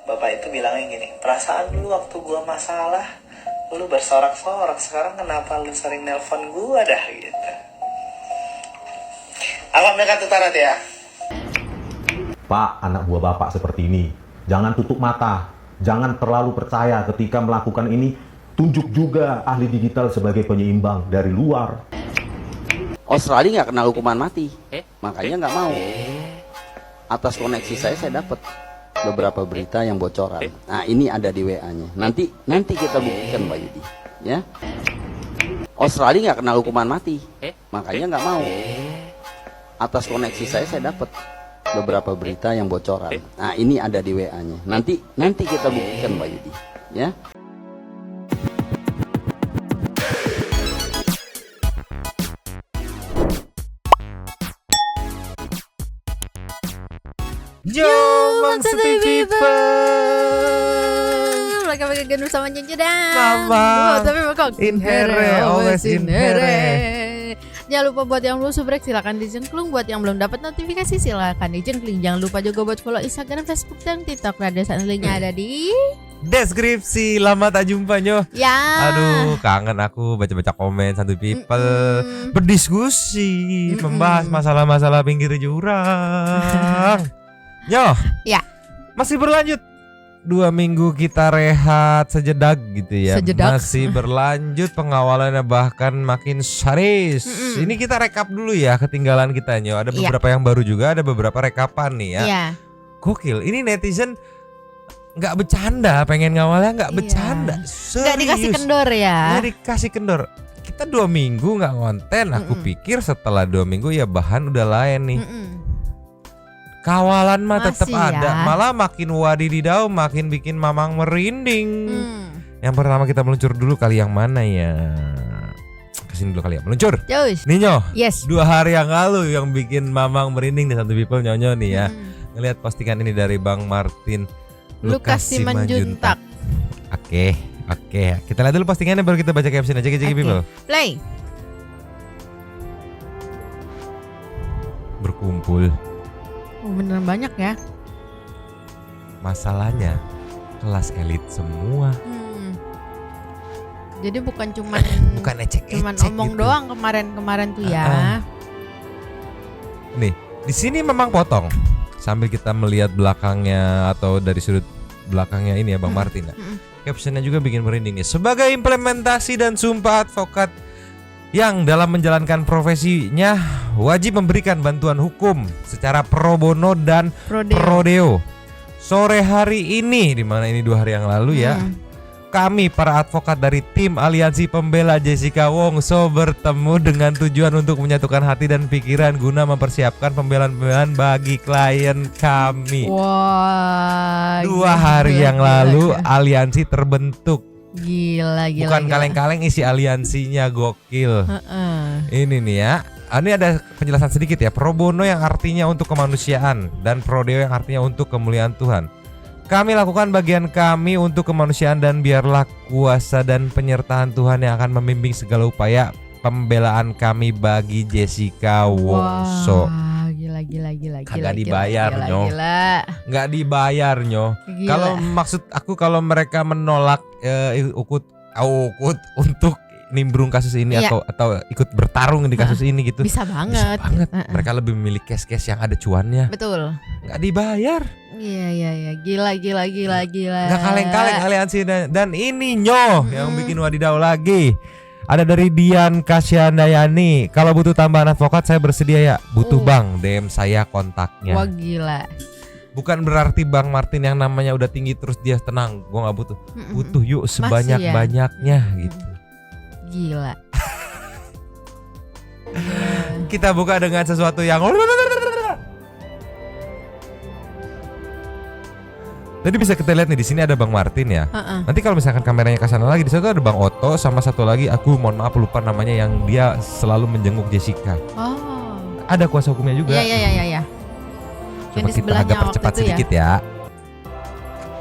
bapak itu bilangnya gini, perasaan dulu waktu gua masalah lu bersorak-sorak, sekarang kenapa lu sering nelpon gua dah gitu. Alam dekat utara ya. Pak, anak buah bapak seperti ini, jangan tutup mata, jangan terlalu percaya ketika melakukan ini. Tunjuk juga ahli digital sebagai penyeimbang dari luar. Australia nggak kena hukuman mati, makanya nggak mau. Atas koneksi saya dapat beberapa berita yang bocoran. Nah, ini ada di WA-nya. Nanti kita buktikan, Pak Yudi. Ya, Australia nggak kena hukuman mati, makanya nggak mau. Atas koneksi saya dapat beberapa berita yang bocoran. Nah, ini ada di WA-nya. Nanti kita buktikan, Pak Yudi. Ya. Yo, Monster People. Mereka genus sama Nyonya dan Mama. tapi bokong In here, always in here. Jangan lupa buat yang belum subrek silakan dijengklung. Buat yang belum dapat notifikasi silakan dijengkling. Jangan lupa juga buat follow Instagram, Facebook dan TikTok. Radiasan linknya ada di Deskripsi. Lama tak jumpa Nyo. ya. Aduh, kangen aku baca-baca komen Santuy People, berdiskusi, membahas masalah-masalah pinggir jurang. Nyo, Ya. masih berlanjut 2 minggu kita rehat sejedak gitu ya. Sejedak. Masih berlanjut pengawalannya, bahkan makin serius. Ini kita rekap dulu ya ketinggalan kita Nyo. Ada beberapa yang baru juga, ada beberapa rekapan nih ya. Iya. Gokil, ini netizen nggak bercanda, pengen ngawalnya nggak Iya. bercanda, serius. Nggak dikasih kendor ya. Nggak dikasih kendor. Kita 2 minggu nggak konten. Aku pikir setelah 2 minggu ya bahan udah lain nih. Kawalan mah tetap Masih ada. ya. Malah makin wadididau, makin bikin mamang merinding. Yang pertama kita meluncur dulu kali yang mana ya? Kesini dulu kali ya, meluncur. Cus. Ninyo, Yes. 2 hari yang lalu yang bikin mamang merinding di Santuy People Nyonyo nih ya. Ngelihat postingan ini dari Bang Martin Lukas Simanjuntak. Oke. Kita lihat dulu postingannya baru kita baca caption aja Oke. People. Play. Berkumpul. Oh, beneran banyak ya. Masalahnya kelas elit semua. Jadi bukan cuman Ecek-ecek omong gitu. doang kemarin tuh ya. Nih, di sini memang potong sambil kita melihat belakangnya atau dari sudut belakangnya ini ya Bang Martin ya. Captionnya juga bikin merinding nih. Sebagai implementasi dan sumpah advokat yang dalam menjalankan profesinya wajib memberikan bantuan hukum secara pro bono dan pro deo. Sore hari ini, dimana ini 2 hari yang lalu ya, kami para advokat dari tim Aliansi Pembela Jessica Wongso bertemu dengan tujuan untuk menyatukan hati dan pikiran guna mempersiapkan pembelaan-pembelaan bagi klien kami. Wah. 2 hari yang lalu aliansi terbentuk. Gila. Bukan kaleng-kaleng isi aliansinya, gokil. Ini nih ya. Ini ada penjelasan sedikit ya. Pro bono yang artinya untuk kemanusiaan dan pro deo yang artinya untuk kemuliaan Tuhan. Kami lakukan bagian kami untuk kemanusiaan dan biarlah kuasa dan penyertaan Tuhan yang akan membimbing segala upaya pembelaan kami bagi Jessica Wongso. Wah, gila. Kagak dibayar, Nyo. Gila. Nggak dibayar Nyo. Gila. Kalau maksud aku kalau mereka menolak ukut untuk nimbrung kasus ini Iya. atau ikut bertarung di kasus ini gitu. Bisa banget. Mereka lebih memilih case-case yang ada cuannya. Betul. Nggak dibayar. Iya. Gila. Nggak kaleng-kaleng aliansi dan ini Nyo yang bikin wadidaw lagi. Ada dari Dian Kasyandayani. Kalau butuh tambahan advokat saya bersedia ya. Butuh Bang, DM saya kontaknya. Wah, gila. Bukan berarti Bang Martin yang namanya udah tinggi terus dia tenang. Gua nggak butuh. Butuh yuk sebanyak-banyaknya gitu. Gila. Kita buka dengan sesuatu yang Tadi bisa kita lihat nih di sini ada Bang Martin ya. Nanti kalau misalkan kameranya ke sana lagi, di situ ada Bang Otto sama satu lagi aku mohon maaf lupa namanya yang dia selalu menjenguk Jessica. Oh. Ada kuasa hukumnya juga. Iya. Coba Yang di kita sebelahnya agak waktu percepat itu ya. sedikit ya.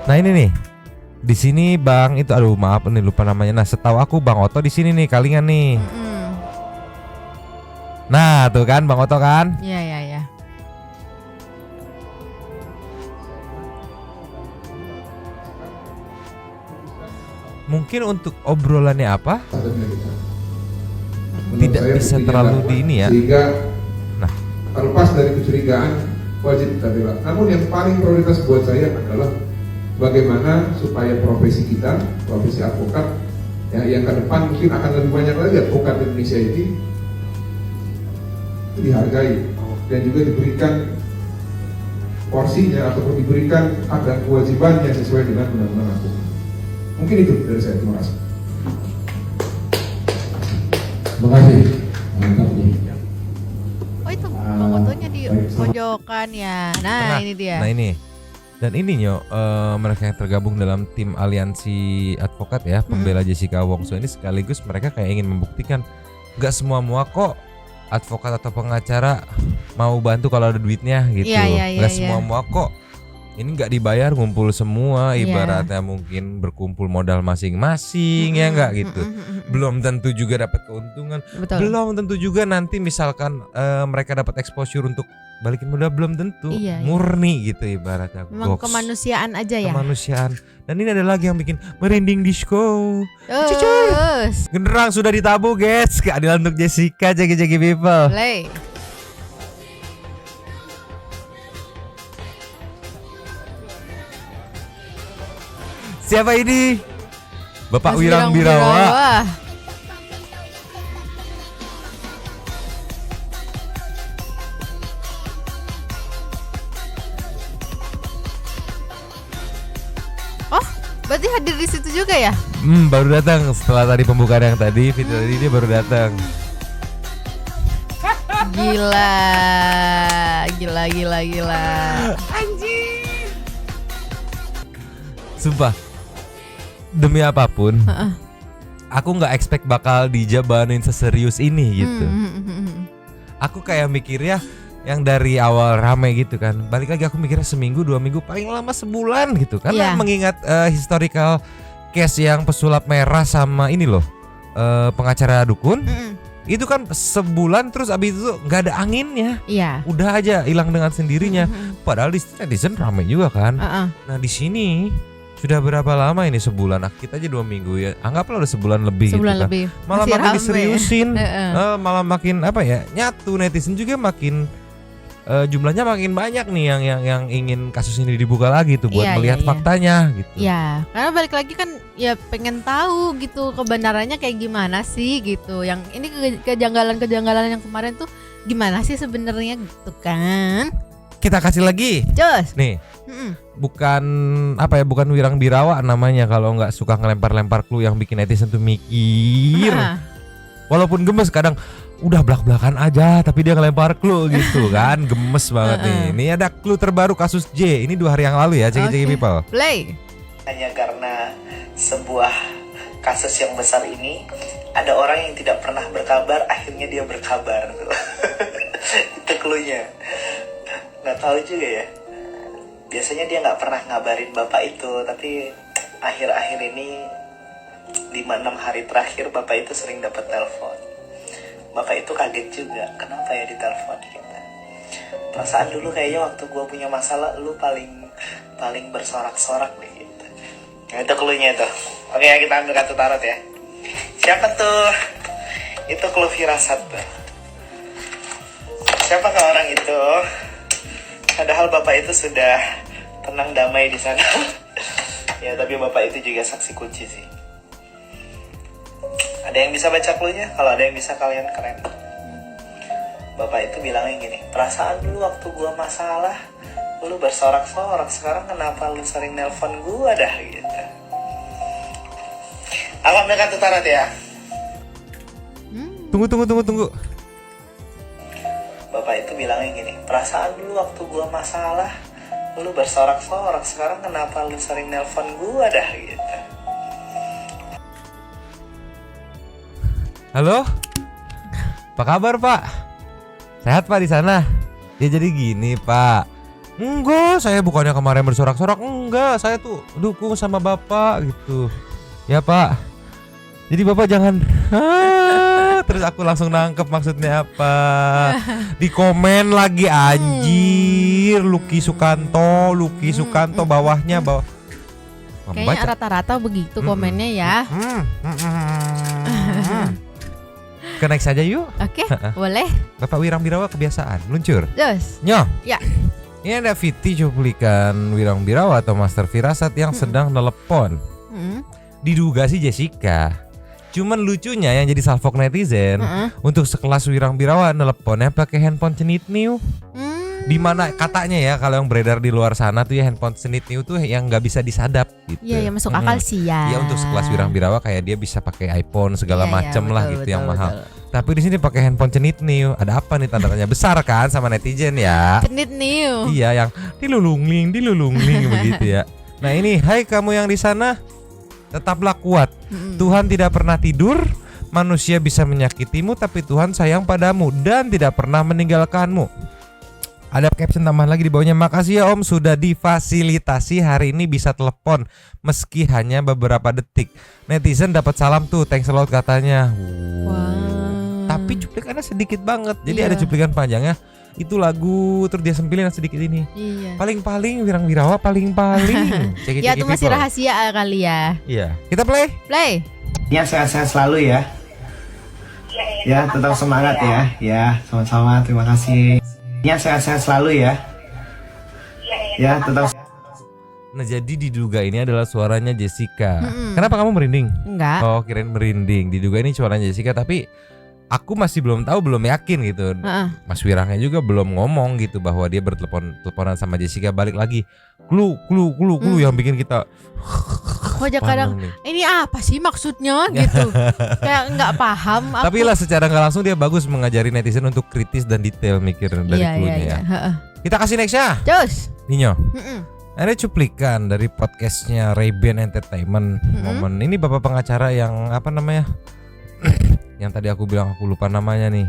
Nah ini nih. Di sini Bang itu aduh maaf nih lupa namanya. Nah, setahu aku Bang Otto di sini nih kalingan nih. Nah, tuh kan Bang Otto kan? Iya. mungkin untuk obrolannya apa Menurut tidak saya bisa buktinya terlalu dapat, di ini ya. Sehingga Nah. terlepas dari kecurigaan wajib kita bela. Namun yang paling prioritas buat saya adalah bagaimana supaya profesi kita, profesi advokat, ya, yang ke depan mungkin akan lebih banyak lagi advokat Indonesia ini dihargai dan juga diberikan porsinya ataupun diberikan hak dan kewajibannya sesuai dengan undang-undang advokat. Mungkin itu dari saya. Terima kasih. Terima kasih. Mantap nih. Oh itu fotonya di pojokan ya. Nah, ini dia. Nah ini. Dan ini mereka yang tergabung dalam tim aliansi advokat ya, pembela Jessica Wongso ini sekaligus mereka kayak ingin membuktikan nggak semua kok advokat atau pengacara mau bantu kalau ada duitnya gitu. Nggak semua kok. Ini nggak dibayar, ngumpul semua, ibaratnya mungkin berkumpul modal masing-masing ya nggak gitu. Belum tentu juga dapat keuntungan. Betul. Belum tentu juga nanti misalkan mereka dapat exposure untuk balikin modal, belum tentu. Murni gitu ibaratnya. Memang kemanusiaan aja ya. Kemanusiaan. Dan ini ada lagi yang bikin merinding disco. Terus. Genderang sudah ditabuh guys. Keadilan untuk Jessica, jagi-jagi people. Play. Siapa ini? Bapak Wirang Birawa. Oh, berarti hadir di situ juga ya? Baru datang setelah tadi pembukaan yang tadi, video tadi dia baru datang. Gila. Sumpah, demi apapun, aku nggak expect bakal dijabanin seserius ini gitu. Aku kayak mikirnya yang dari awal rame gitu kan, balik lagi aku mikirnya seminggu 2 minggu paling lama sebulan gitu. Karena mengingat historical case yang pesulap merah sama ini loh, pengacara dukun, itu kan sebulan terus abis itu nggak ada anginnya. Iya. Udah aja hilang dengan sendirinya. Padahal di netizen rame juga kan. Nah di sini sudah berapa lama ini, sebulan? Kita aja 2 minggu ya. Anggaplah udah sebulan lebih gitu kan. Malah makin diseriusin, malah makin apa ya? Nyatu, netizen juga makin jumlahnya makin banyak nih yang ingin kasus ini dibuka lagi tuh buat melihat faktanya gitu. Ya, karena balik lagi kan ya pengen tahu gitu kebenarannya kayak gimana sih gitu. Yang ini kejanggalan yang kemarin tuh gimana sih sebenarnya gitu kan? Kita kasih lagi. Jos. Nih. Bukan apa ya, bukan Wirang Birawa namanya kalau nggak suka ngelempar-lempar clue yang bikin netizen tuh mikir. Walaupun gemes kadang udah belak-belakan aja tapi dia ngelempar clue gitu kan, gemes banget nih. Ini ada clue terbaru kasus J. Ini 2 hari yang lalu ya, cek people. Play. Hanya karena sebuah kasus yang besar ini ada orang yang tidak pernah berkabar, akhirnya dia berkabar. Itu clue-nya. Nggak tahu juga ya. Biasanya dia nggak pernah ngabarin bapak itu, tapi akhir-akhir ini 5-6 hari terakhir bapak itu sering dapat telepon. Bapak itu kaget juga, kenapa ya ditelepon kita. Perasaan dulu kayaknya waktu gua punya masalah lu paling bersorak-sorak deh gitu. Nah, itu clue-nya itu. Oke ya, kita ambil kartu tarot ya. Siapa tuh? Itu clue firasat tuh. Siapakah orang itu? Padahal bapak itu sudah tenang damai di sana. Ya, tapi bapak itu juga saksi kunci sih. Ada yang bisa baca clue-nya? Kalau ada yang bisa, kalian keren. Bapak itu bilangnya gini, perasaan dulu waktu gua masalah lu bersorak-sorak, sekarang kenapa lu sering nelpon gua dah gitu. Aku ambil kartu tarot ya. Tunggu. Bapak itu bilangnya gini, perasaan dulu waktu gua masalah lu bersorak-sorak, sekarang kenapa lu sering nelpon gua dah gitu. Halo? Apa kabar Pak? Sehat Pak di sana? Ya jadi gini Pak. Enggak, saya bukannya kemarin bersorak-sorak. Enggak, saya tuh dukung sama Bapak gitu. Ya Pak. Jadi Bapak jangan terus aku langsung nangkep maksudnya apa. Di komen lagi anjir, Lucky Sukanto bawahnya bawah. Kayaknya rata-rata begitu komennya ya. Kita naik saja yuk. Oke, boleh. Bapak Wirang Birawa kebiasaan luncur. Terus. Nyoh. Ya. Ini ada Viti cuplikan Wirang Birawa atau Master Firasat yang sedang telepon. Diduga sih Jessica. Cuman lucunya yang jadi salvok netizen untuk sekelas Wirang Birawa teleponnya pakai handphone cenit new. Dimana katanya ya kalau yang beredar di luar sana tuh ya handphone cenit new tuh yang nggak bisa disadap gitu. Iya, ya masuk akal sih ya. Ya untuk sekelas Wirang Birawa kayak dia bisa pakai iPhone segala macem lah gitu yang mahal. Tapi di sini pakai handphone cenit new. Ada apa nih tanda tanya besar kan sama netizen ya? Cenit new. Iya, yang dilulungling begitu ya. Nah ini, hai kamu yang di sana, tetaplah kuat. Tuhan tidak pernah tidur. Manusia bisa menyakitimu, tapi Tuhan sayang padamu dan tidak pernah meninggalkanmu. Ada caption tambahan lagi di bawahnya. Makasih ya Om sudah difasilitasi hari ini bisa telepon meski hanya beberapa detik. Netizen dapat salam tuh, thanks a lot katanya. Tapi cuplikannya sedikit banget. Jadi ada cuplikan panjangnya. Itu lagu terus dia sempilin sedikit ini. Iya. Paling-paling Wirang Birawa paling-paling. Ya itu masih rahasia kali ya. Iya. Kita play. Play. Ya sehat-sehat selalu ya. Ya tetap semangat ya. Ya sama-sama, terima kasih. Ya sehat-sehat selalu ya. Ya tetap. Nah jadi diduga ini adalah suaranya Jessica. Kenapa kamu merinding? Enggak. Oh kirain merinding. Diduga ini suaranya Jessica, tapi aku masih belum tahu, belum yakin gitu. Mas Wirangnya juga belum ngomong gitu bahwa dia berteleponan sama Jessica. Balik lagi clue yang bikin kita kadang ini apa sih maksudnya gitu. Kayak nggak paham. Tapi lah secara nggak langsung dia bagus mengajari netizen untuk kritis dan detail mikir dari clue-nya ya. Kita kasih nextnya. Terus. Ninyo. Ada cuplikan dari podcastnya Ray-Ban Entertainment. Momen ini bapak pengacara yang apa namanya? Yang tadi aku bilang aku lupa namanya nih.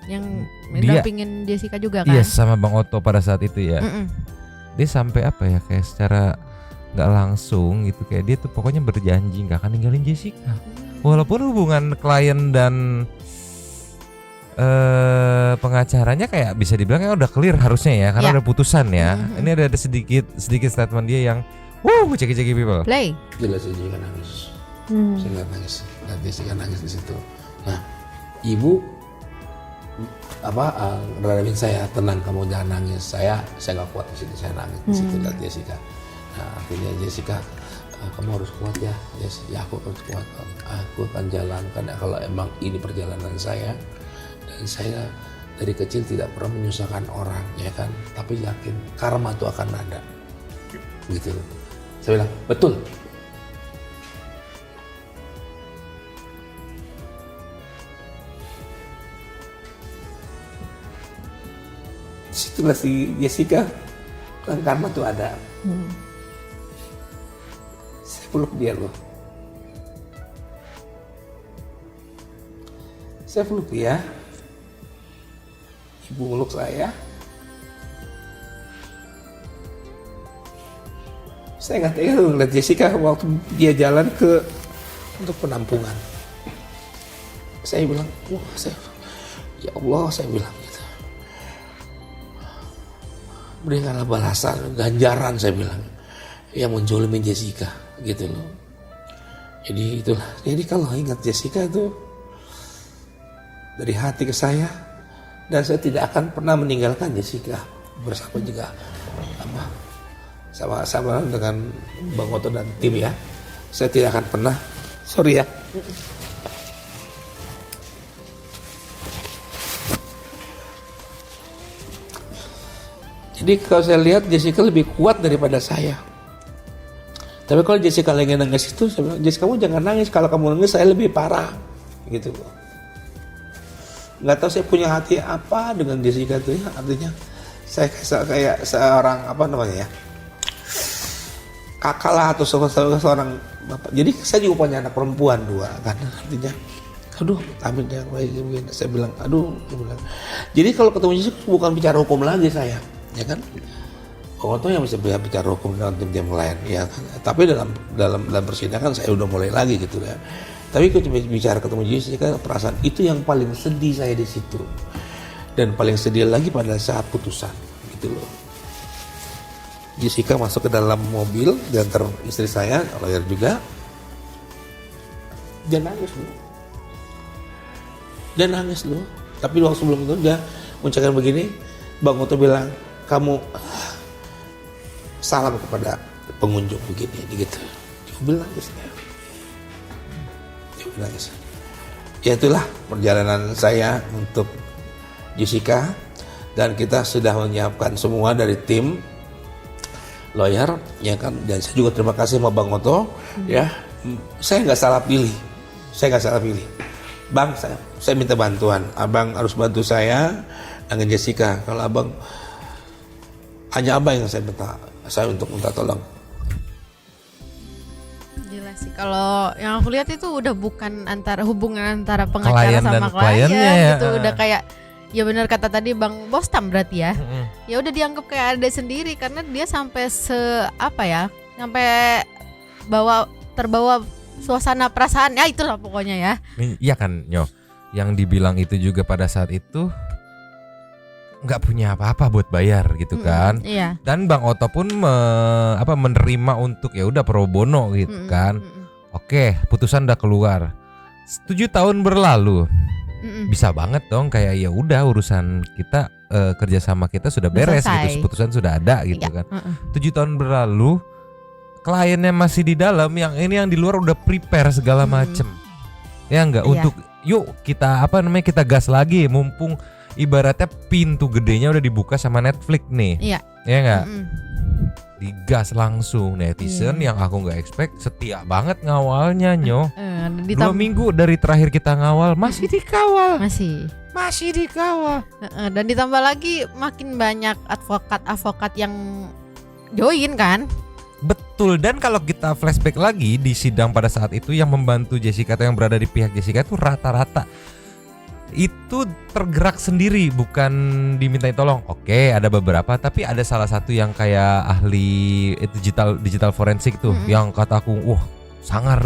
Yang mendampingin Jessica juga kan? Iya, sama Bang Otto pada saat itu ya. Dia sampai apa ya, kayak secara nggak langsung gitu, kayak dia tuh pokoknya berjanji nggak akan ninggalin Jessica. Walaupun hubungan klien dan pengacaranya kayak bisa dibilang ya udah clear harusnya ya, karena udah putusan ya. Ini ada sedikit statement dia yang ceki people. Play. Jelas Jessica nangis. Saya nggak nangis, dan Jessica nangis di situ. Nah, ibu ngeramin saya, tenang kamu jangan nangis. Saya nggak kuat di situ, saya nangis di situ lihat Jessica. Nah, artinya Jessica, kamu harus kuat ya. Ya aku harus kuat. Aku akan jalankan kalau emang ini perjalanan saya. Dan saya dari kecil tidak pernah menyusahkan orang, ya kan. Tapi yakin karma itu akan ada. Gitu. Saya bilang betul. Situlah si Jessica, karma tuh ada. Saya peluk dia loh. Saya peluk dia. Ibu meluk saya. Saya nggak tega ngeliat Jessica waktu dia jalan untuk penampungan. Saya bilang, ya Allah, saya bilang gitu. Berikanlah balasan, ganjaran, saya bilang, yang menjolimin Jessica gitu loh. Jadi itulah. Jadi kalau ingat Jessica itu dari hati ke saya, dan saya tidak akan pernah meninggalkan Jessica bersama juga sama dengan Bang Otto dan tim ya. Saya tidak akan pernah. Sorry ya. Jadi kalau saya lihat Jessica lebih kuat daripada saya. Tapi kalau Jessica lagi nangis itu, saya bilang, Jessica kamu jangan nangis. Kalau kamu nangis saya lebih parah, gitu. Nggak tahu saya punya hati apa dengan Jessica itu ya. Artinya saya kayak seorang kakak lah atau seorang bapak. Jadi saya juga punya anak perempuan 2 kan. Artinya, aduh, amin yang baik. Saya bilang, jadi kalau ketemu Jessica bukan bicara hukum lagi saya. Ya kan, Otto yang bisa bicara hukum dengan tim yang lain, ya kan. Tapi dalam persidangan saya udah mulai lagi gitu ya. Tapi ketika bicara ketemu Jessica, perasaan itu yang paling sedih saya di situ, dan paling sedih lagi pada saat putusan, gitu loh. Jessica masuk ke dalam mobil diantar istri saya, lawyer juga. Dia nangis loh. Tapi waktu sebelum itu dia mengucapkan begini, Bang Oto bilang, kamu salam kepada pengunjung begini, gitu. Dia bilang nangis. Ya itulah perjalanan saya untuk Jessica, dan kita sudah menyiapkan semua dari tim lawyer, ya kan. Dan saya juga terima kasih sama Bang Oto, ya. Saya nggak salah pilih. Bang, saya minta bantuan. Abang harus bantu saya dengan Jessica. Kalau abang, hanya abang yang saya untuk minta tolong. Gila sih, kalau yang aku lihat itu udah bukan hubungan antara pengacara Klien sama dan klien kliennya ya. gitu, udah kayak ya benar kata tadi Bang Bostam berarti ya. Ya udah dianggap kayak ada sendiri karena dia sampai sampai terbawa suasana perasaan, ya itulah pokoknya ya. Iya kan Nyo, yang dibilang itu juga pada saat itu nggak punya apa-apa buat bayar gitu kan. Iya. Dan Bang Oto pun menerima untuk ya udah pro bono gitu kan. Oke, putusan udah keluar. 7 tahun berlalu. Bisa banget dong kayak ya udah urusan kita kerjasama kita sudah beres gitu, putusan sudah ada gitu kan. 7 tahun berlalu, kliennya masih di dalam, yang di luar udah prepare segala macem. Ya enggak, untuk yuk kita kita gas lagi, mumpung ibaratnya pintu gedenya udah dibuka sama Netflix nih. Iya. Ya enggak? Digas langsung. Netizen yang aku nggak expect setia banget ngawalnya Nyo. 2 minggu dari terakhir kita ngawal masih dikawal. Masih dikawal. Dan ditambah lagi makin banyak advokat yang join kan. Betul, dan kalau kita flashback lagi di sidang pada saat itu, yang membantu Jessica atau yang berada di pihak Jessica itu rata-rata itu tergerak sendiri, bukan dimintai tolong. Oke, ada beberapa, tapi ada salah satu yang kayak ahli digital forensik tuh, yang kataku, wah sangar.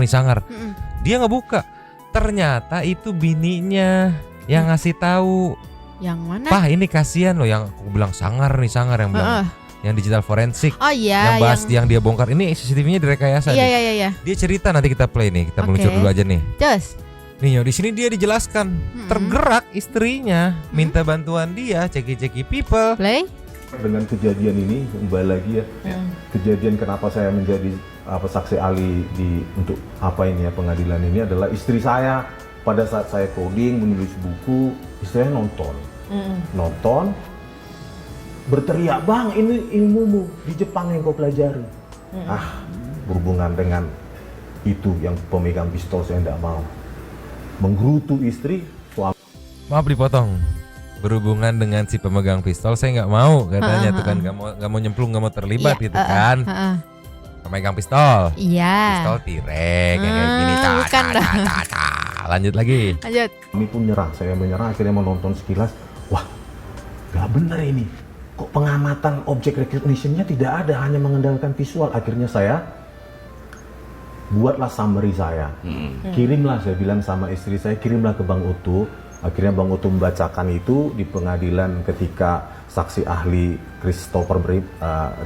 Dia ngebuka, ternyata itu bininya yang ngasih tahu. Yang mana? Pak, ini kasihan loh, yang aku bilang sangar yang bilang. Yang digital forensik, yang bahas yang dia bongkar ini CCTV-nya direkayasa. Iya. Dia cerita, nanti kita play nih, kita meluncur dulu aja nih. Just. Nih Nyo, di sini dia dijelaskan, tergerak istrinya, minta bantuan dia, ceki people. Play. Dengan kejadian ini kembali lagi ya, kejadian kenapa saya menjadi saksi ahli untuk pengadilan ini adalah istri saya pada saat saya coding menulis buku, istrinya nonton. Berteriak, Bang, ini ilmumu di Jepang yang kau pelajari. Berhubungan dengan itu yang pemegang pistol, saya tidak mau menggerutu istri suami. Maaf dipotong. Berhubungan dengan si pemegang pistol, saya nggak mau katanya tuh kan, nggak mau nyemplung, nggak mau terlibat gitu kan. Pemegang pistol. Iya. Pistol tirek kayak gini. Lanjut lagi. Kami pun saya menyerah, akhirnya menonton sekilas. Wah, nggak benar ini. Kok pengamatan objek recognition-nya tidak ada, hanya mengandalkan visual. Akhirnya saya buatlah summary saya. Kirimlah, saya bilang sama istri saya, kirimlah ke Bang Oto. Akhirnya Bang Oto membacakan itu di pengadilan ketika saksi ahli Christopher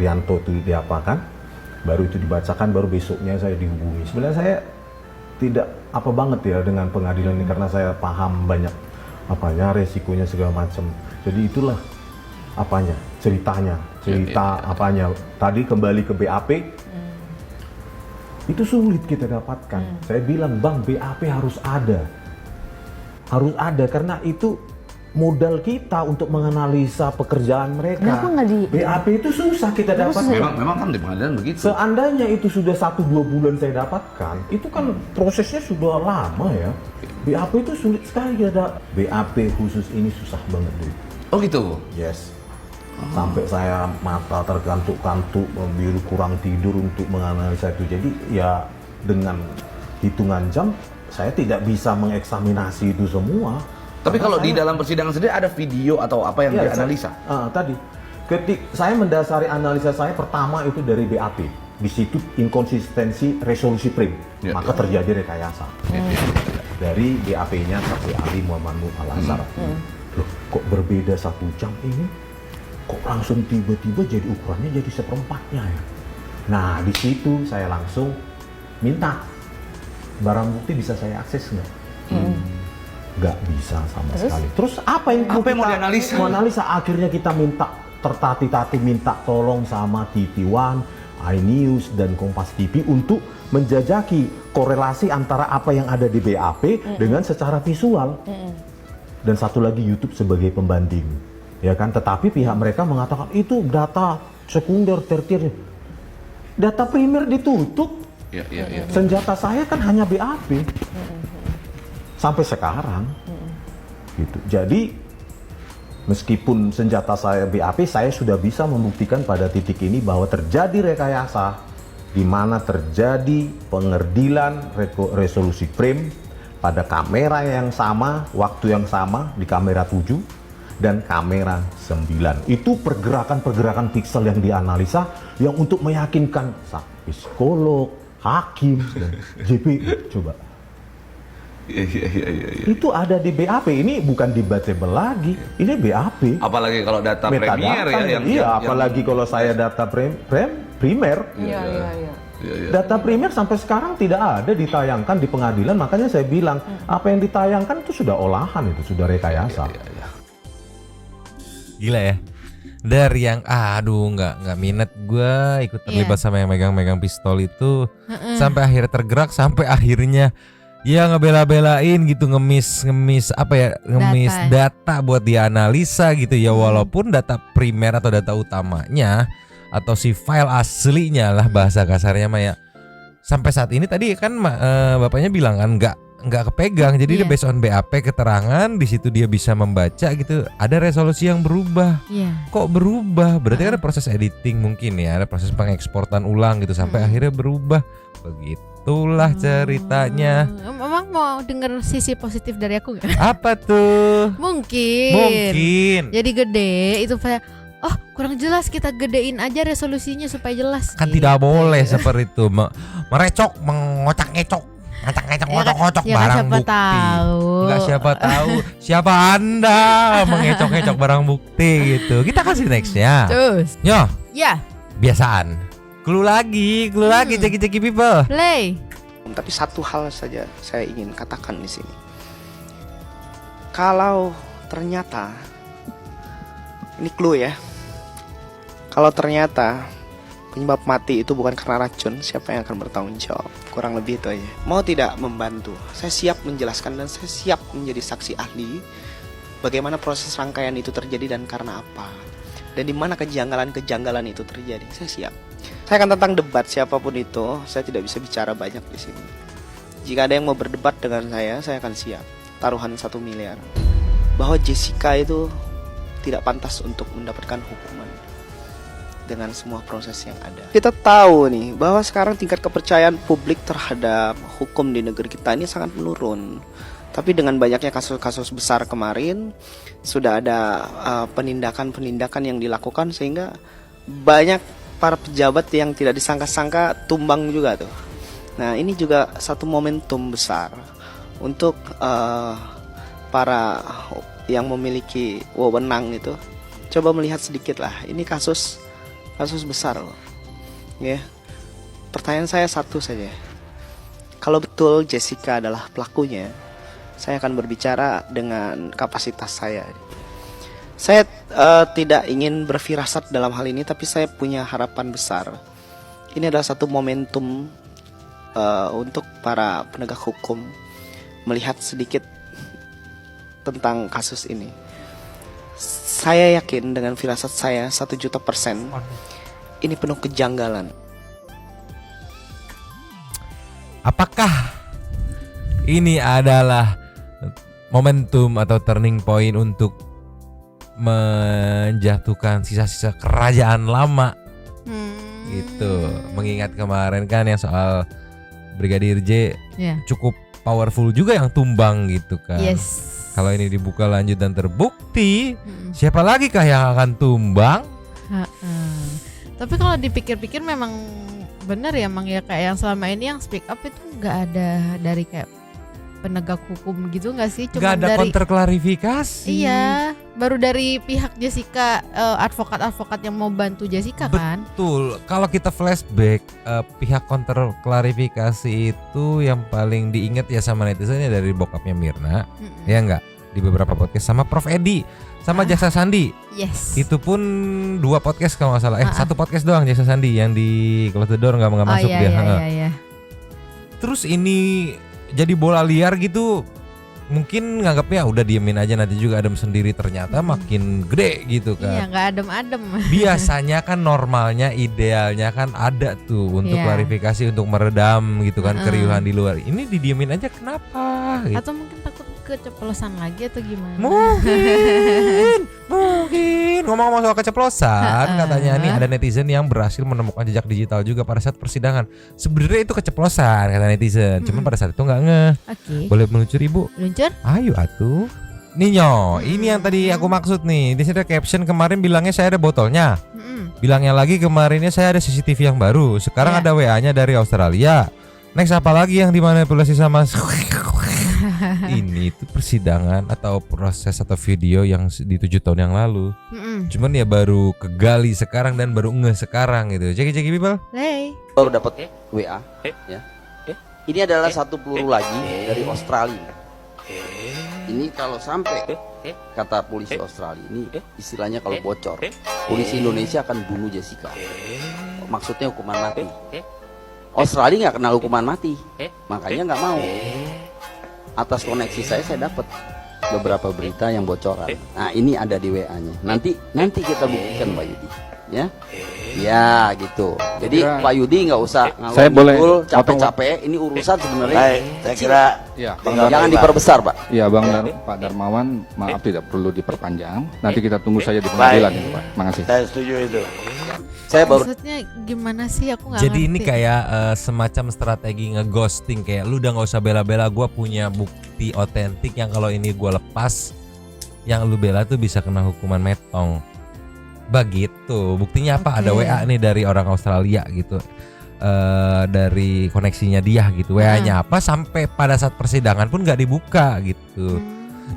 Rianto itu diapakan. Baru itu dibacakan, baru besoknya saya dihubungi. Sebenarnya saya tidak banget ya dengan pengadilan ini, karena saya paham banyak resikonya segala macam. Jadi itulah cerita tadi kembali ke BAP. Itu sulit kita dapatkan. Saya bilang, Bang, BAP harus ada karena itu modal kita untuk menganalisa pekerjaan mereka. Kenapa nggak di BAP itu susah kita dapat. Memang kan di pengadilan begitu. Seandainya itu sudah 1-2 bulan saya dapatkan, itu kan prosesnya sudah lama ya. BAP itu sulit sekali ada. BAP khusus ini susah banget dulu. Oh gitu? Yes. Sampai saya mata terkantuk-kantuk, biru, kurang tidur untuk menganalisa itu. Jadi ya dengan hitungan jam saya tidak bisa mengeksaminasi itu semua. Tapi kalau di dalam persidangan sendiri ada video atau apa yang dianalisa? Tadi saya mendasari analisa saya pertama itu dari BAP. Di situ inkonsistensi resolusi prim, maka terjadi rekayasa. Dari BAP-nya saksi ahli Muhammad Al-Azhar. Loh, kok berbeda 1 jam ini? kok langsung tiba-tiba jadi ukurannya jadi seperempatnya ya. Nah di situ saya langsung minta barang bukti bisa saya akses nggak? Nggak bisa sama sekali. Terus apa yang mau dianalisa? Mau analisa, akhirnya kita minta tertati-tati minta tolong sama TV One, iNews dan Kompas TV untuk menjajaki korelasi antara apa yang ada di BAP dengan secara visual. Dan satu lagi YouTube sebagai pembanding, ya kan? Tetapi pihak mereka mengatakan itu data sekunder, tertier, data primer ditutup. Senjata saya kan hanya BAP sampai sekarang, gitu. Jadi meskipun senjata saya BAP, saya sudah bisa membuktikan pada titik ini bahwa terjadi rekayasa, di mana terjadi pengerdilan resolusi frame pada kamera yang sama, waktu yang sama di kamera 7 dan kamera 9. Itu pergerakan-pergerakan piksel yang dianalisa yang untuk meyakinkan psikolog, hakim, dan JPU. Coba. Itu ada di BAP, ini bukan debatable lagi, ini BAP. Apalagi kalau data Premier ya, apalagi kalau saya data primer. Data primer sampai sekarang tidak ada ditayangkan di pengadilan, makanya saya bilang apa yang ditayangkan itu sudah olahan, itu sudah rekayasa. Gila ya. Dari yang nggak minat gue ikut terlibat sama yang megang-megang pistol itu, sampai akhirnya tergerak, sampai akhirnya ya ngebela-belain gitu, ngemis data buat dianalisa gitu ya, walaupun data primer atau data utamanya atau si file aslinya lah bahasa kasarnya Maya, sampai saat ini tadi kan bapaknya bilang kan nggak kepegang, jadi dia based on BAP keterangan di situ dia bisa membaca gitu, ada resolusi yang berubah. Kok berubah? Berarti kan ada proses editing mungkin ya, ada proses pengeksportan ulang gitu sampai akhirnya berubah. Begitulah ceritanya. Emang mau denger sisi positif dari aku gak? Apa tuh? Mungkin. Jadi gede itu kayak kurang jelas, kita gedein aja resolusinya supaya jelas. Kan tidak boleh seperti itu, merecok, mengocak-ngecok, ngocak-ngocok barang bukti. Enggak siapa tahu siapa Anda mengecok-ngecok barang bukti gitu. Kita kasih nextnya. Terus. Ya. Biasaan. Clue lagi, ceki people. Play. Tapi satu hal saja saya ingin katakan di sini. Kalau ternyata ini clue ya. Kalau ternyata penyebab mati itu bukan karena racun, siapa yang akan bertanggung jawab? Kurang lebih itu aja. Mau tidak membantu, saya siap menjelaskan dan saya siap menjadi saksi ahli bagaimana proses rangkaian itu terjadi dan karena apa, dan di mana kejanggalan itu terjadi. Saya siap. Saya akan tentang debat siapapun itu, saya tidak bisa bicara banyak di sini. Jika ada yang mau berdebat dengan saya akan siap. Taruhan 1 miliar bahwa Jessica itu tidak pantas untuk mendapatkan hukuman dengan semua proses yang ada. Kita tahu nih bahwa sekarang tingkat kepercayaan publik terhadap hukum di negeri kita ini sangat menurun. Tapi dengan banyaknya kasus-kasus besar kemarin, sudah ada penindakan-penindakan yang dilakukan sehingga banyak para pejabat yang tidak disangka-sangka tumbang juga tuh. Nah, ini juga satu momentum besar untuk para yang memiliki wewenang itu coba melihat sedikit lah. Ini kasus besar loh, ya. Pertanyaan saya satu saja. Kalau betul Jessica adalah pelakunya, saya akan berbicara dengan kapasitas saya. Saya tidak ingin berfirasat dalam hal ini, tapi saya punya harapan besar. Ini adalah satu momentum untuk para penegak hukum melihat sedikit tentang kasus ini. Saya yakin dengan firasat saya 1.000.000% ini penuh kejanggalan. Apakah ini adalah momentum atau turning point untuk menjatuhkan sisa-sisa kerajaan lama? Gitu. Mengingat kemarin kan yang soal Brigadir J cukup powerful juga yang tumbang gitu kan. Kalau ini dibuka lanjut dan terbukti, siapa lagi kah yang akan tumbang? Tapi kalau dipikir-pikir memang benar ya, emang ya kayak yang selama ini yang speak up itu nggak ada dari kayak penegak hukum gitu nggak sih? Cuma nggak ada dari counter klarifikasi. Iya. baru dari pihak Jessica, advokat-advokat yang mau bantu Jessica kan. Betul. Kalau kita flashback, pihak counter klarifikasi itu yang paling diingat ya sama netizennya dari bokapnya Mirna, ya enggak? Di beberapa podcast sama Prof Edi, sama Jaksa Sandi. Yes. Itu pun 2 podcast kalau nggak salah. 1 podcast doang Jaksa Sandi yang di Close the Door nggak masuk iya, dia. Iya. Terus ini jadi bola liar gitu. Mungkin nganggapnya udah diemin aja, nanti juga adem sendiri, ternyata makin gede gitu kan. Iya, nggak adem-adem. Biasanya kan normalnya, idealnya kan ada tuh untuk Iya. klarifikasi, untuk meredam gitu kan keriuhan di luar. Ini didiemin aja kenapa? Gitu. Atau mungkin takut keceplosan lagi atau gimana? Mungkin. Ngomong-ngomong soal keceplosan, katanya nih ada netizen yang berhasil menemukan jejak digital juga pada saat persidangan. Sebenarnya itu keceplosan kata netizen, cuman pada saat itu nggak ngeh. Oke. Boleh meluncur ibu? Luncur? Ayo atuh. Ninyo, ini yang tadi aku maksud nih. Di sini ada caption kemarin bilangnya saya ada botolnya. Bilangnya lagi kemarinnya saya ada CCTV yang baru. Sekarang ada WA-nya dari Australia. Next apa lagi yang dimanipulasi sama ini itu persidangan atau proses atau video yang di 7 tahun yang lalu. Cuman ya baru kegali sekarang dan baru ngeh sekarang gitu. Ceki people. Lay. Baru dapat WA ya. Ini adalah satu peluru lagi dari Australia. Ini kalau sampai kata polisi Australia ini istilahnya kalau bocor, polisi Indonesia akan bunuh Jessica. Maksudnya hukuman mati. Australia nggak kenal hukuman mati, makanya nggak mau. Atas koneksi saya dapat beberapa berita yang bocoran. Nah ini ada di WA-nya. Nanti kita buktikan Pak Yudi, ya. Ya gitu. Jadi Pak Yudi nggak usah Saya boleh ngawur capek-capek. Ini urusan sebenarnya. Baik, saya kira Ya, Jangan diperbesar Pak. ya Pak Darmawan, maaf tidak perlu diperpanjang. Nanti kita tunggu saja di pengadilan ini Pak. Makasih. saya setuju itu. Saya baru Maksudnya gimana sih, aku nggak Jadi ngerti. ini kayak semacam strategi ngeghosting, kayak lu udah nggak usah bela-bela, gue punya bukti otentik yang kalau ini gue lepas, yang lu bela tuh bisa kena hukuman metong. Begitu. Buktinya apa? Ada WA nih dari orang Australia gitu. Dari koneksinya dia gitu. WA-nya apa sampai pada saat persidangan pun nggak dibuka gitu.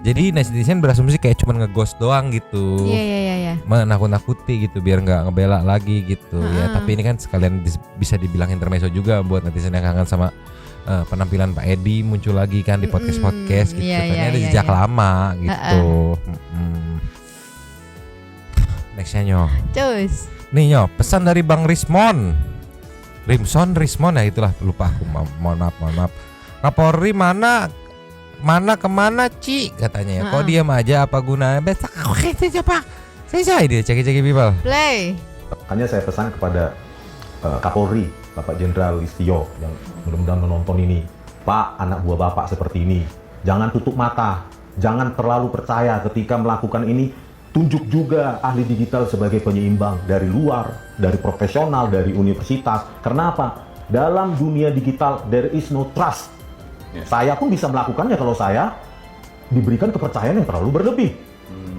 Jadi netizen berasumsi kayak cuman ngeghost doang gitu. Iya. Menakut-nakuti gitu biar nggak ngebela lagi gitu. Ya tapi ini kan sekalian bisa dibilang intermezzo juga buat netizen yang kangen sama penampilan Pak Edi, muncul lagi kan di podcast-podcast gitu. Iya, Kan ada jejak lama gitu. Nextnya Nyo. Cus. Nih Nyo, pesan dari Bang Rismon ya itulah, lupa aku, mohon maaf. Kapolri mana kemana Ci katanya ya. Kok diam aja apa gunanya? Besok oke siapa? Saya dia ceki people. Play. Makanya saya pesan kepada Kapolri, Bapak Jenderal Listio yang mudah-mudahan menonton ini. Pak, anak buah Bapak seperti ini, jangan tutup mata, jangan terlalu percaya ketika melakukan ini. Tunjuk juga ahli digital sebagai penyeimbang dari luar, dari profesional, dari universitas. Kenapa? Dalam dunia digital there is no trust. Saya pun bisa melakukannya kalau saya diberikan kepercayaan yang terlalu berlebih.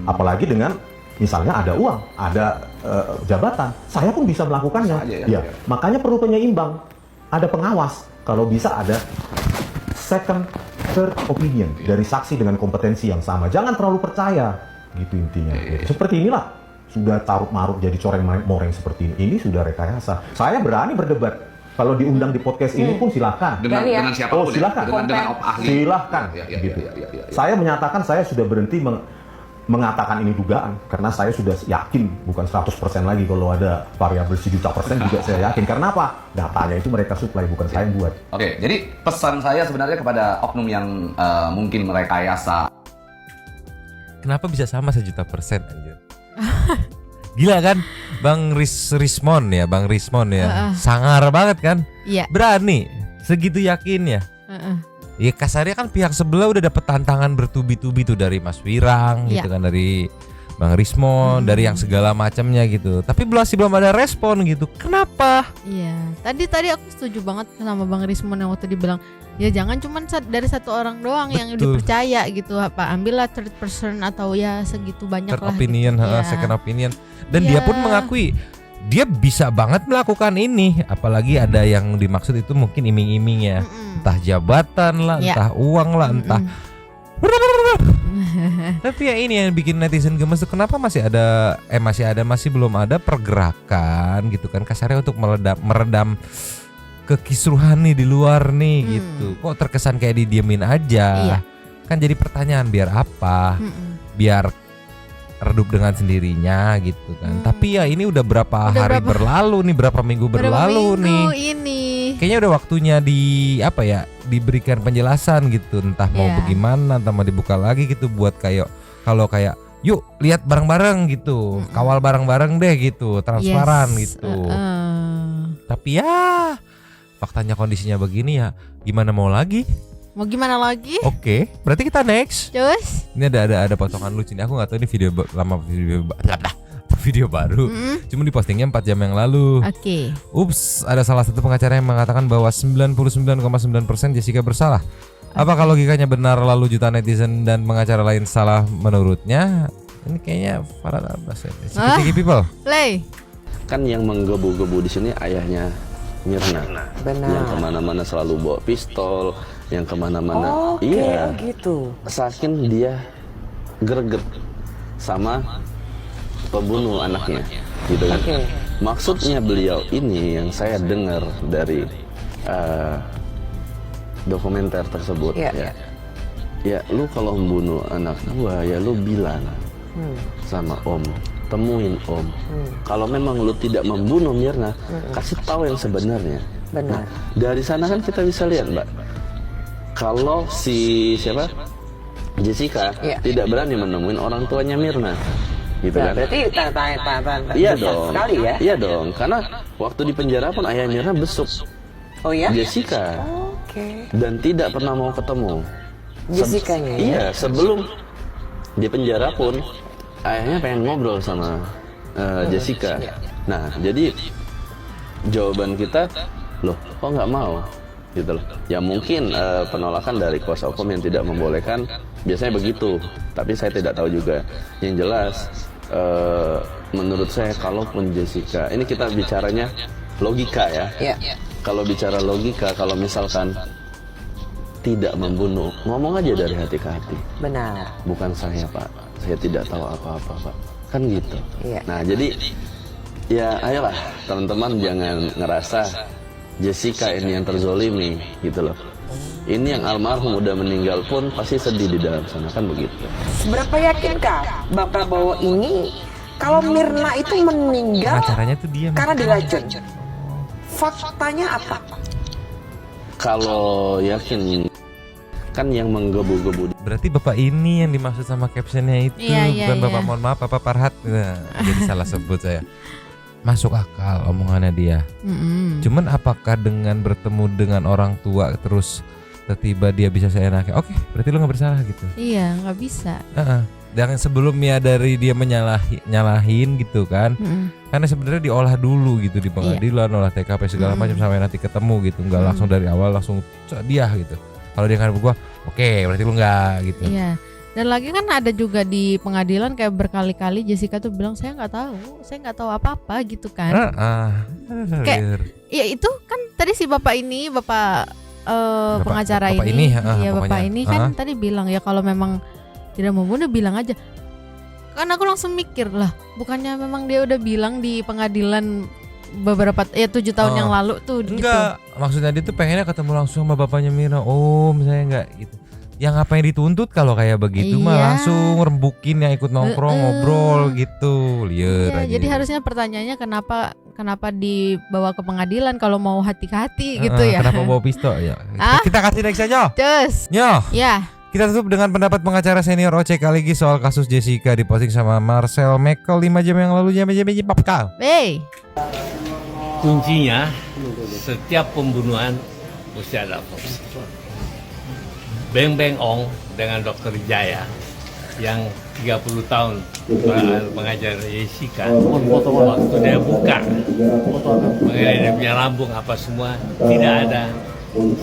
Apalagi dengan misalnya ada uang, ada jabatan, saya pun bisa melakukannya. Makanya perlu penyeimbang, ada pengawas. Kalau bisa ada second, third opinion dari saksi dengan kompetensi yang sama. Jangan terlalu percaya. Gitu intinya. Seperti inilah sudah carut marut jadi coreng moreng seperti ini. Ini sudah rekayasa. Saya berani berdebat. Kalau diundang di podcast ini pun silakan. Dengan siapapun. Oh silakan. Dengan ahli. Silakan. Gitu. Saya menyatakan saya sudah berhenti mengatakan ini dugaan karena saya sudah yakin bukan 100% lagi kalau ada variabel sejuta persen juga saya yakin. Karena apa? Datanya itu mereka supply bukan saya yang buat. Oke, jadi pesan saya sebenarnya kepada oknum yang mungkin merekayasa. Kenapa bisa sama 1.000.000% anjir? Gila kan? Bang Rismon ya. Sangar banget kan? Iya. Berani, segitu yakinnya. Ya kasarnya kan pihak sebelah udah dapet tantangan bertubi-tubi tuh dari Mas Wirang gitu kan, dari Bang Rismon, dari yang segala macamnya gitu. Tapi belum ada respon gitu. Kenapa? Iya. Tadi aku setuju banget sama Bang Rismon yang waktu dibilang ya jangan cuman dari satu orang doang yang dipercaya gitu, apa ambillah third person atau ya segitu banyak third lah opinion, gitu. second opinion. Dan dia pun mengakui dia bisa banget melakukan ini, apalagi ada yang dimaksud itu mungkin iming-iming ya, entah jabatan lah, entah uang lah, entah Tapi ya ini yang bikin netizen gemes tuh, kenapa masih belum ada pergerakan gitu kan kasarnya untuk meredam kekisruhan nih di luar nih gitu. Kok terkesan kayak didiemin aja. Iya. Kan jadi pertanyaan, biar apa? Biar redup dengan sendirinya gitu kan. Tapi ya ini udah berapa hari berlalu nih, berapa minggu berlalu nih. Ini. Kayaknya udah waktunya diberikan penjelasan gitu, entah mau bagaimana, entah mau dibuka lagi gitu buat kayak yuk lihat bareng-bareng gitu, kawal bareng-bareng deh gitu, transparan gitu. Tapi ya faktanya kondisinya begini ya, gimana mau lagi? Mau gimana lagi? Oke, berarti kita next. Terus? Ini ada potongan lucu nih. Aku nggak tahu ini video baru. Cuma dipostingnya 4 jam yang lalu. Oke. Ups, ada salah satu pengacara yang mengatakan bahwa 99,9% Jessica bersalah. Apakah logikanya benar lalu jutaan netizen dan pengacara lain salah menurutnya? Ini kayaknya Farhad Abbas ya. Ciki people. Play. Kan yang menggebu-gebu di sini ayahnya Mirna. Benar. Yang kemana-mana selalu bawa pistol, yang kemana-mana. Iya. Gitu. Saking dia greget sama pembunuh anaknya, gitu kan. Maksudnya beliau ini yang saya dengar dari dokumenter tersebut, ya lu kalau membunuh anak gua ya lu bilang sama om, temuin om. Kalau memang lu tidak membunuh Mirna, kasih tahu yang sebenarnya. Benar. Nah, dari sana kan kita bisa lihat, Mbak, kalau si Jessica tidak berani menemuin orang tuanya Mirna, gitu kan? Berarti Iya dong. Sekali ya? Iya dong, karena waktu di penjara pun ayah Mirna besuk Jessica. Dan tidak pernah mau ketemu Jessica-nya. Iya, sebelum di penjara pun ayahnya pengen ngobrol sama Jessica. Nah, jadi jawaban kita, loh kok nggak mau? Gitu loh. Ya mungkin penolakan dari kuasa hukum yang tidak membolehkan, biasanya begitu. Tapi saya tidak tahu juga. Yang jelas menurut saya kalaupun Jessica, ini kita bicaranya logika ya. Kalau bicara logika, kalau misalkan tidak membunuh, ngomong aja dari hati ke hati. Benar. Bukan saya Pak, saya tidak tahu apa-apa Pak. Kan gitu. Iya. Nah jadi ya ayolah teman-teman jangan ngerasa Jessica ini yang terzolimi gitu loh. Ini yang almarhum udah meninggal pun pasti sedih di dalam sana, kan begitu. Seberapa yakinkah Bapak bahwa ini kalau Mirna itu meninggal Pengacaranya tuh dia karena diracun? Faktanya apa? Kalau yakin kan yang menggebu-gebu. Berarti bapak ini yang dimaksud sama captionnya itu, bukan bapak, mohon maaf, Bapak Farhad. Nah, jadi salah sebut saya. Masuk akal omongannya dia. Cuman apakah dengan bertemu dengan orang tua terus tiba-tiba dia bisa seenaknya? Oke, berarti lu nggak bersalah gitu. Iya, nggak bisa. Dan sebelumnya dari dia nyalahin gitu kan, karena sebenarnya diolah dulu gitu di pengadilan, olah TKP segala macam sampai nanti ketemu gitu, nggak langsung dari awal langsung dia gitu. Kalau dia nggak gua, oke, berarti lu nggak gitu. Iya. Dan lagi kan ada juga di pengadilan kayak berkali-kali Jessica tuh bilang saya nggak tahu apa-apa gitu kan. Kayak, ya itu kan tadi si bapak pengacara bapak ini, pokoknya. bapak ini kan tadi bilang ya kalau memang tidak membunuh bilang aja. Kan aku langsung mikir lah, bukannya memang dia udah bilang di pengadilan beberapa 7 tahun yang lalu tuh. Enggak, maksudnya dia tuh pengennya ketemu langsung sama bapaknya Mirna. Om, saya enggak gitu. Yang ngapain dituntut kalau kayak begitu mah langsung rembukin yang ikut nongkrong ngobrol gitu. Liar aja. Jadi harusnya pertanyaannya kenapa dibawa ke pengadilan kalau mau hati-hati gitu ya. Kenapa bawa pistol ya? Kita kasih next aja. Terus. Ya. Kita tutup dengan pendapat pengacara senior OC Kaligi soal kasus Jessica diposting sama Marcel Mekel 5 jam yang lalu. Kuncinya setiap pembunuhan mesti ada otopsi. Beng Beng Ong dengan Dr. Jaya yang 30 tahun mengajar Jessica, waktu dia buka mengenai dia punya lambung apa semua, tidak ada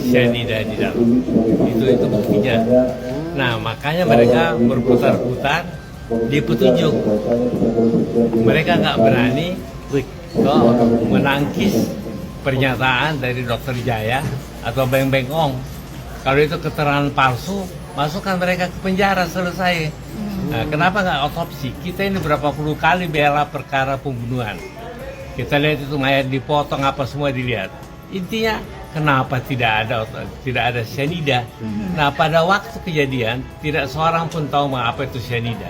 cyanida di dalam. Itu buktinya. Nah, makanya mereka berputar-putar di petunjuk. Mereka nggak berani menangkis pernyataan dari Dr. Jaya atau Beng Beng Ong. Kalau itu keterangan palsu, masukkan mereka ke penjara, selesai. Nah, kenapa nggak otopsi? Kita ini berapa puluh kali bela perkara pembunuhan. Kita lihat itu mayat dipotong, apa semua dilihat. Intinya kenapa tidak ada cyanida? Nah, pada waktu kejadian tidak seorang pun tahu apa itu cyanida.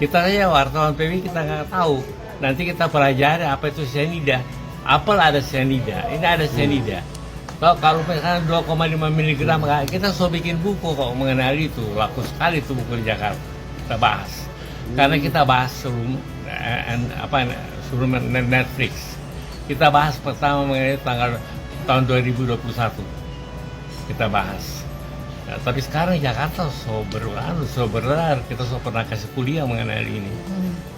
Kita saja wartawan PBB kita nggak tahu. Nanti kita pelajari apa itu cyanida. Apel ada cyanida, ini ada cyanida. Kalau misalnya 2,5 mg, kita sudah bikin buku kok mengenai itu. Laku sekali itu buku di Jakarta. Kita bahas. Karena kita bahas sebelum Netflix. Kita bahas pertama mengenai tahun 2021. Kita bahas. Nah, tapi sekarang Jakarta so berar. Kita so pernah kasih kuliah mengenai ini.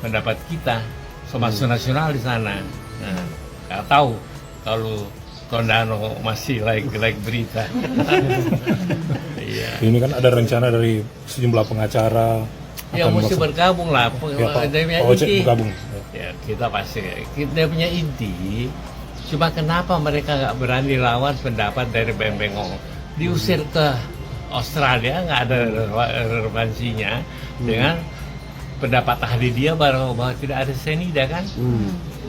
Pendapat kita so masuk nasional di sana. Nah, nggak tahu kalau Tondano masih like berita. Iya. Ini kan ada rencana dari sejumlah pengacara. Ya mesti bergabung lah. Pak Ocek bergabung. Ya kita pasti. Kita punya inti. Cuma kenapa mereka nggak berani lawan pendapat dari Beng Beng Ong? Diusir ke Australia nggak ada relevansinya dengan pendapat ahli dia bahwa tidak ada cyanida kan?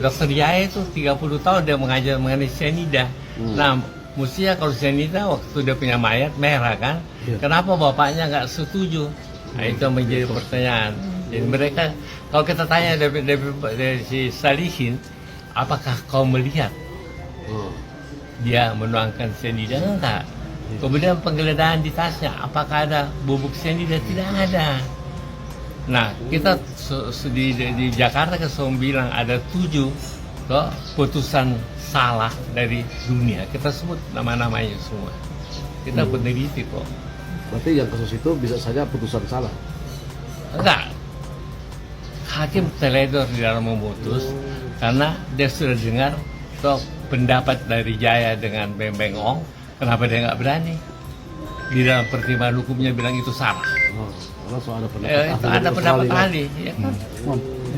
Dr. Jaya itu 30 tahun dia mengajar mengenai cyanida. Nah, mestinya kalau cyanida waktu dia punya mayat merah kan? Kenapa bapaknya nggak setuju? Nah, itu menjadi pertanyaan. Jadi mereka, kalau kita tanya dari si Salihin, apakah kau melihat dia menuangkan cyanida? Enggak. Kemudian penggeledahan di tasnya, apakah ada bubuk cyanida? Tidak ada. Nah, kita di Jakarta bilang ada 7 putusan salah dari dunia. Kita sebut nama-namanya semua. Kita peneliti kok. Berarti yang kasus itu bisa saja putusan salah? Enggak. Hakim teledor di dalam memutus karena dia sudah dengar pendapat dari Jaya dengan Beng Beng Ong. Kenapa dia nggak berani? Di dalam pertimbangan hukumnya bilang itu salah. Ada pendapat ahli, ya kan?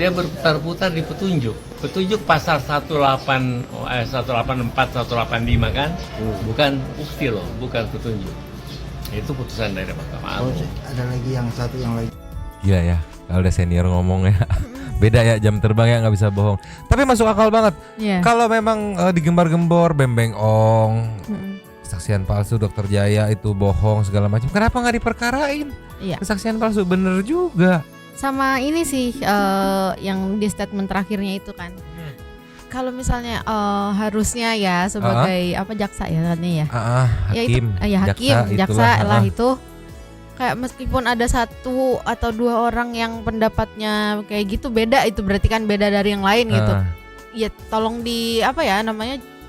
Dia berputar-putar di petunjuk. Petunjuk pasal 184, 185 kan? Bukan bukti loh, bukan petunjuk. Itu putusan dari Mahkamah Agung. Ada lagi yang satu yang lagi. Iya ya, kalau udah senior ngomong ya. Beda ya, jam terbang ya, nggak bisa bohong. Tapi masuk akal banget. Kalau memang digembar-gembor Beng Beng Ong, kesaksian palsu Dr. Jaya itu bohong segala macam. Kenapa nggak diperkarain? Kesaksian palsu bener juga. Sama ini sih yang di statement terakhirnya itu kan. Kalau misalnya harusnya ya sebagai jaksa ya katanya ya. Hakim. Jaksa lah itu. Kayak meskipun ada 1 atau 2 orang yang pendapatnya kayak gitu beda, itu berarti kan beda dari yang lain gitu. Ya tolong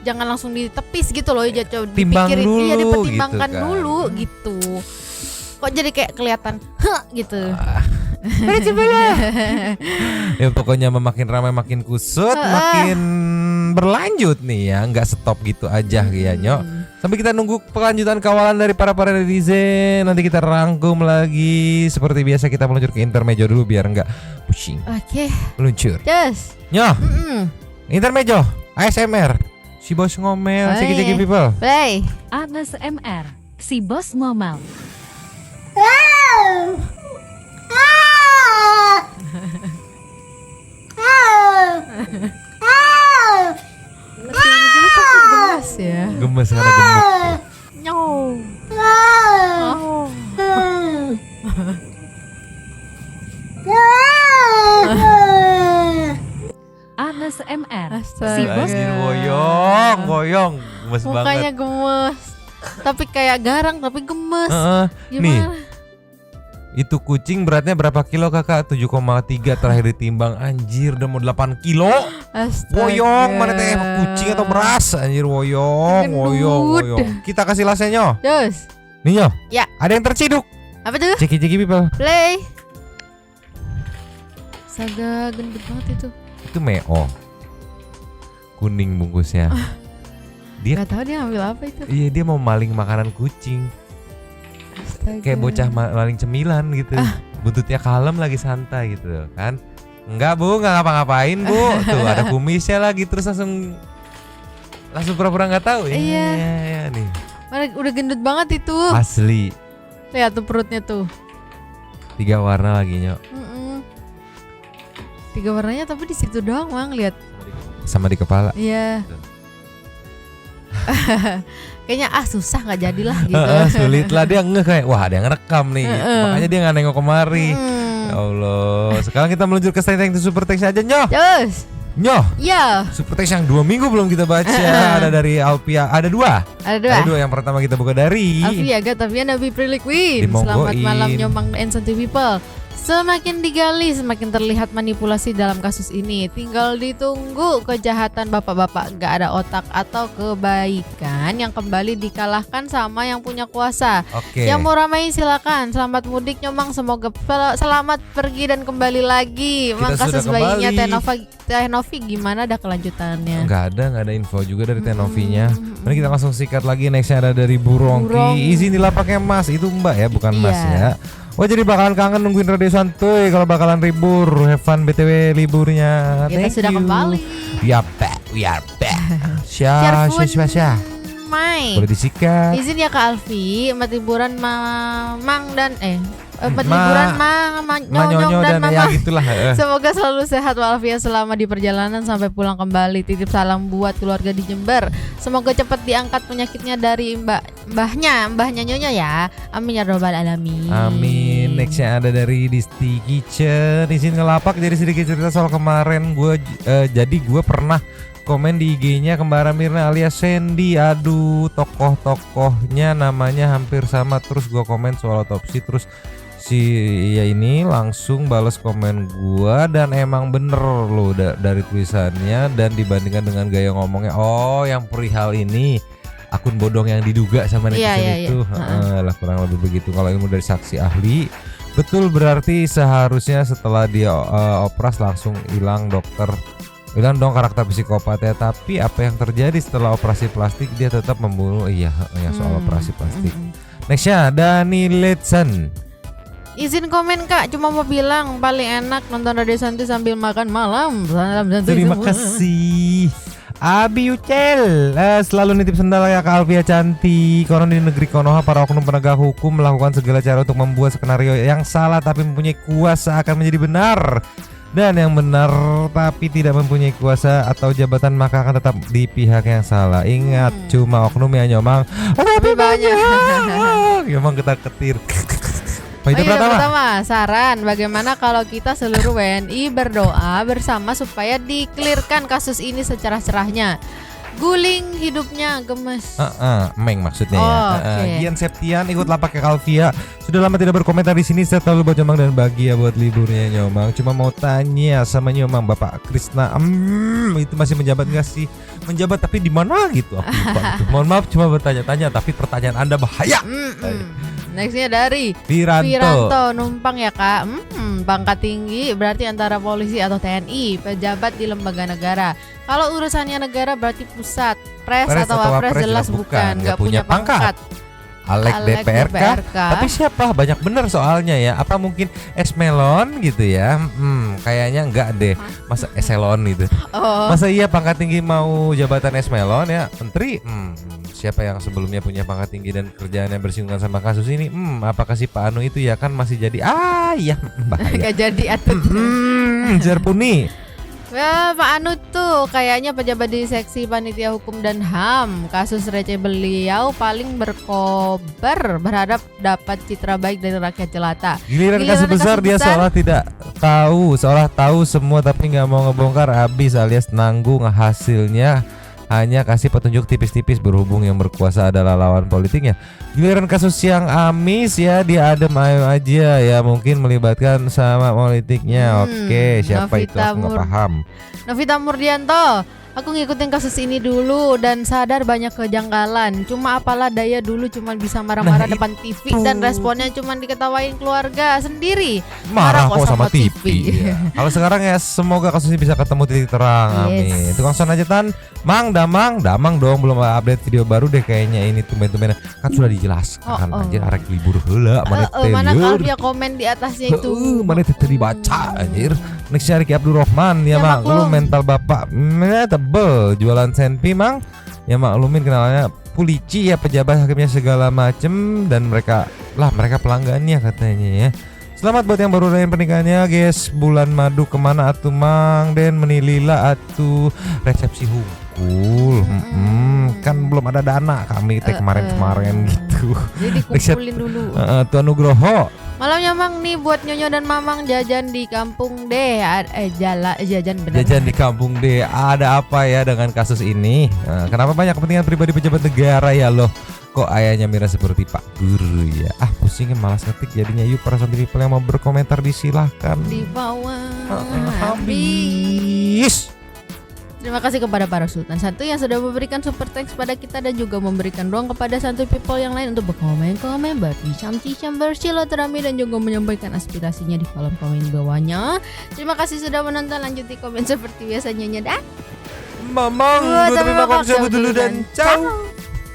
jangan langsung ditepis gitu loh, dipikirin dulu, dipertimbangkan gitu kan. Dulu gitu. Kok jadi kayak kelihatan gitu. Ya pokoknya makin ramai makin kusut, makin berlanjut nih ya, nggak stop gitu aja ya Nyok. Sampai kita nunggu kelanjutan kawalan dari para netizen. Nanti kita rangkum lagi. Seperti biasa kita meluncur ke intermezzo dulu biar nggak pusing. Oke. Meluncur. Yes. Nyok. Intermezzo. ASMR. Si bos ngomel. Ciki-ciki people. Play. ASMR. Si bos ngomel. Gemes ya. Gemes karena gemuk. ASMR. Si bos goyong, gemes banget. Mukanya gemes. Tapi kayak garang tapi gemes. Gimana? Nih, itu kucing beratnya berapa kilo kakak? 7,3 terakhir ditimbang. Anjir udah mau 8 kilo. Woyong, mana teh kucing atau beras? Anjir woyong. Kita kasih lasnya Nyo. Yes. Nih Nyo. Ya. Ada yang terciduk. Apa tuh? Ciki-ciki people. Play. Saga gendut banget itu. Itu meo. Kuning bungkusnya. Dia nggak tahu dia ngambil apa itu. Iya, dia mau maling makanan kucing. Kayak bocah maling cemilan gitu. Buntutnya kalem lagi santai gitu kan. Enggak Bu, nggak ngapa-ngapain Bu. Tuh ada kumisnya lagi, terus langsung pura-pura nggak tahu. Iya nih. Udah gendut banget itu. Asli. Lihat tuh perutnya tuh. 3 warna lagi Nyok. 3 warnanya tapi di situ doang Mang, lihat. Sama di kepala. Iya. Kayaknya susah nggak jadilah gitu. Sulit lah, dia ngeh kayak wah ada yang ngerekam nih. Makanya dia nggak nengok kemari. Ya Allah. Sekarang kita meluncur ke Thank to Super Text aja Nyoh. Terus. Nyoh. Iya. Super Text yang 2 minggu belum kita baca. Ada dari Alpia. Ada 2. Ada 2. Yang pertama kita buka dari Alfia Gatavia Nabi Priliquin. Selamat malam Nyomang and Santi People. Semakin digali, semakin terlihat manipulasi dalam kasus ini. Tinggal ditunggu kejahatan bapak-bapak gak ada otak atau kebaikan yang kembali dikalahkan sama yang punya kuasa. Oke. Yang mau ramai silakan. Selamat mudik Nyomang, semoga selamat pergi dan kembali lagi. Mang kasus bayinya Tenovi gimana dah kelanjutannya? Nggak ada info juga dari Tenovinya. Mari kita langsung sikat lagi. Nextnya ada dari Burongki. Izin di lapaknya Mas. Itu Mbak ya, bukan Mas ya. Wah jadi bakalan kangen nungguin Radio Santuy kalau bakalan libur. Have fun BTW liburnya. Kita sudah kembali. We are back. Syah. Boleh disikat. Izin ya Kak Alfi, tempat hiburan Mang dan tempat hiburan Nyonyong dan Mama. Ya gitulah. Semoga selalu sehat walafiat selama di perjalanan sampai pulang kembali. Titip salam buat keluarga di Jember. Semoga cepat diangkat penyakitnya dari mbahnya Nyonya ya. Amin ya robbal alamin. Amin. Nextnya ada dari Disti Kitchen. Izin ngelapak jadi sedikit cerita soal kemarin jadi gue pernah komen di IG-nya Kembara Mirna alias Sandy. Aduh, tokoh-tokohnya namanya hampir sama. Terus gue komen soal otopsi. Terus si ya ini langsung balas komen gua dan emang bener loh dari tulisannya dan dibandingkan dengan gaya ngomongnya. Oh, yang perihal ini akun bodong yang diduga sama netizen itu. Lah kurang lebih begitu. Kalau ilmu dari saksi ahli betul, berarti seharusnya setelah dia operas langsung hilang dong karakter psikopat ya. Tapi apa yang terjadi setelah operasi plastik? Dia tetap membunuh. Iya soal operasi plastik. Nextnya Dani Letson. Izin komen Kak, cuma mau bilang paling enak nonton Radio Santuy sambil makan malam. Terima kasih Abi Ucel. Selalu nitip sendal ya Kak Alvia cantik. Konon di negeri Konoha para oknum penegak hukum melakukan segala cara untuk membuat skenario yang salah tapi mempunyai kuasa akan menjadi benar. Dan yang benar tapi tidak mempunyai kuasa atau jabatan maka akan tetap di pihak yang salah. Ingat, cuma oknum yang Nyomang tapi banyak. Nyomang ketar-ketir. Pertama, saran bagaimana kalau kita seluruh WNI berdoa bersama supaya dikelirkan kasus ini secerah-cerahnya. Guling hidupnya gemes. Meng maksudnya ya. Gian Septian ikut lapak ke Kalvia. Sudah lama tidak berkomentar di sini. Saya terlalu buat Nyomang dan bahagia buat liburnya Nyomang. Cuma mau tanya sama Nyomang, Bapak Krisna itu masih menjabat nggak sih? Menjabat tapi di mana gitu? Aku lupa gitu. Mohon maaf cuma bertanya-tanya tapi pertanyaan Anda bahaya. Nextnya dari Viranto numpang ya Kak. Pangkat tinggi berarti antara polisi atau TNI, pejabat di lembaga negara. Kalau urusannya negara berarti pusat, pres atau wapres jelas bukan, nggak punya pangkat. Alek DPRK. Tapi siapa? Banyak bener soalnya ya. Apa mungkin Esmelon gitu ya? Kayaknya enggak deh. Masa eselon gitu. Masa iya pangkat tinggi mau jabatan Esmelon ya? Menteri? Siapa yang sebelumnya punya pangkat tinggi dan kerjaannya bersinggungan sama kasus ini? Apakah si Pak Anu itu ya kan masih jadi? Ya bahaya. Gak jadi atut. Jerpuni. Ya, Pak Anu tuh kayaknya pejabat di seksi panitia hukum dan HAM. Kasus receh beliau paling berkobar berharap dapat citra baik dari rakyat jelata. Giliran kasus besar dia seolah tahu semua tapi nggak mau ngebongkar, habis alias nanggung hasilnya. Hanya kasih petunjuk tipis-tipis berhubung yang berkuasa adalah lawan politiknya. Giliran kasus yang amis ya dia adem ayo aja ya, mungkin melibatkan sama politiknya. Oke, siapa itu aku nggak paham. Novita Murdianto. Aku ngikutin kasus ini dulu dan sadar banyak kejanggalan. Cuma apalah daya dulu cuma bisa marah-marah depan TV dan responnya cuma diketawain keluarga sendiri. Marah kok sama TV. Ya. Kalau sekarang ya semoga kasus ini bisa ketemu titik terang. Amin. Tukang son aja Tan. Damang dong belum update video baru deh kayaknya ini tumben-tumben kan sudah dijelaskan anjir arek libur heula mana Kalvia komen di atasnya itu. Mana teh dibaca anjir. Next Syariki Abdurrahman ya Mang, lu mental bapak tebel jualan senpi Mang. Ya maklumin kenalannya polisi ya pejabat hakimnya segala macem dan mereka Lah mereka pelanggannya katanya ya. Selamat buat yang baru rayain pernikahannya guys. Bulan madu kemana atuh Mang Den menilila atuh resepsi hungkul. Kan belum ada dana kami teh kemarin-kemarin gitu. Jadi dikumpulin dulu. Tuan Nugroho. Malamnya Mang nih buat Nyonyo dan Mamang jajan di kampung deh. Jajan benar. Jajan di kampung deh. Ada apa ya dengan kasus ini? Kenapa banyak kepentingan pribadi pejabat negara ya loh? Kok ayahnya Mira seperti Pak Guru ya? Pusingnya malas ngetik jadinya. Yuk para santri people yang mau berkomentar disilahkan. Di bawah habis. Terima kasih kepada para Sultan Santuy yang sudah memberikan super thanks pada kita dan juga memberikan ruang kepada santuy people yang lain untuk berkomen-komen, berbincang-bincang, bersilaturahmi dan juga menyampaikan aspirasinya di kolom komen bawahnya. Terima kasih sudah menonton. Lanjut di komen seperti biasanya dah. Mamang, terima kasih dulu dan ciao.